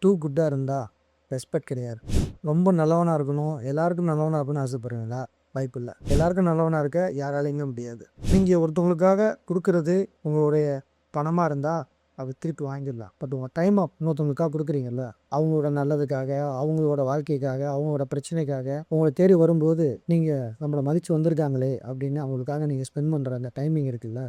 Two குட்டாக இருந்தால் respect கிடையாது. ரொம்ப நல்லவனாக இருக்கணும், எல்லாருக்கும் நல்லவனாக இருக்கணும்னு ஆசைப்படுறீங்களா? வாய்ப்பு இல்லை. எல்லாருக்கும் நல்லவனாக இருக்க யாராலையுமே முடியாது. நீங்கள் ஒருத்தவங்களுக்காக கொடுக்குறது உங்களுடைய பணமாக இருந்தால் அது திருப்பி வாங்கிடலாம். பட் உங்கள் டைமை இன்னொருத்தவங்களுக்காக கொடுக்குறீங்கல்ல, அவங்களோட நல்லதுக்காக, அவங்களோட வாழ்க்கைக்காக, அவங்களோட பிரச்சனைக்காக உங்களை தேடி வரும்போது நீங்கள் நம்மளை மதித்து வந்திருக்காங்களே அப்படின்னு அவங்களுக்காக நீங்கள் ஸ்பெண்ட் பண்ணுற அந்த டைமிங் இருக்குல்ல,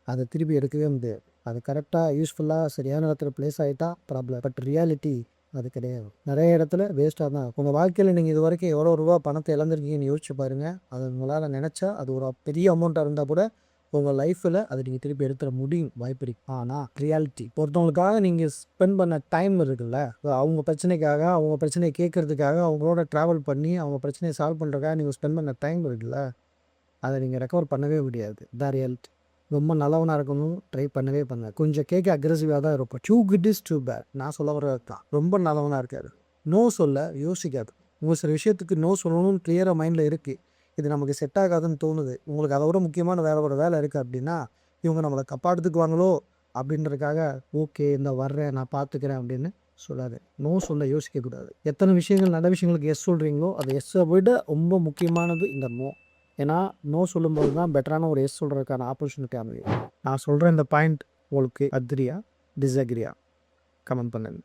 அதை திருப்பி எடுக்கவே முடியாது. அது கரெக்டாக யூஸ்ஃபுல்லாக சரியான இடத்துல ப்ளேஸ் ஆகிட்டா ப்ராப்ளம். பட் ரியாலிட்டி அது கிடையாது. நிறைய இடத்துல வேஸ்ட்டாக தான் இருக்கும். உங்கள் வாழ்க்கையில் நீங்கள் இது வரைக்கும் எவ்வளோ ரூபா பணத்தை இழந்திருக்கீங்கன்னு யோசிச்சு பாருங்கள். அது உங்களால் நினச்சா அது ஒரு பெரிய அமௌண்ட்டாக இருந்தால் கூட உங்கள் லைஃப்பில் அதை நீங்கள் திருப்பி எடுத்துட முடியும், வாய்ப்பு இருக்கு. ஆனால் ரியாலிட்டி ஒருத்தவங்களுக்காக நீங்கள் ஸ்பெண்ட் பண்ண டைம் இருக்குல்ல, அவங்க பிரச்சனைக்காக, அவங்க பிரச்சனையை கேட்கறதுக்காக, அவங்களோட ட்ராவல் பண்ணி அவங்க பிரச்சனையை சால்வ் பண்ணுறதுக்காக நீங்கள் ஸ்பெண்ட் பண்ண டைம் இருக்குல்ல, அதை நீங்கள் ரெக்கவர் பண்ணவே முடியாது. இதான் ரியாலிட்டி. ரொம்ப நல்லவனாக இருக்கணும் ட்ரை பண்ணவே பண்ண. கொஞ்சம் கேட்க அக்ரெசிவாக தான் இருக்கும். Too good is too bad. நான் சொல்ல வர்றது தான். ரொம்ப நல்லவனாக இருக்காரு. நோ சொல்ல யோசிக்காது. உங்கள் சில விஷயத்துக்கு நோ சொல்லணும்னு கிளியராக மைண்டில் இருக்குது. இது நமக்கு செட் ஆகாதுன்னு தோணுது. உங்களுக்கு அதை விட முக்கியமான ஒரு வேலை இருக்குது அப்படின்னா, இவங்க நம்மளை கப்பாடுத்துக்குவாங்களோ அப்படின்றதுக்காக ஓகே இந்த வர்றேன் நான் பார்த்துக்கிறேன் அப்படின்னு சொல்லாது. நோ சொல்ல யோசிக்கக்கூடாது. எத்தனை விஷயங்கள் நல்ல விஷயங்களுக்கு எஸ் சொல்கிறீங்களோ அது எஸ்ஸை விட ரொம்ப முக்கியமானது இந்த நோ. ஏன்னா நோ சொல்லும்போது தான் பெட்டரான ஒரு எஸ் சொல்கிறதுக்கான ஆப்பர்ச்சுனிட்டி அமையும். நான் சொல்கிற இந்த பாயிண்ட் உங்களுக்கு அக்ரியா டிஸ்அக்ரியா கமெண்ட் பண்ணுங்க.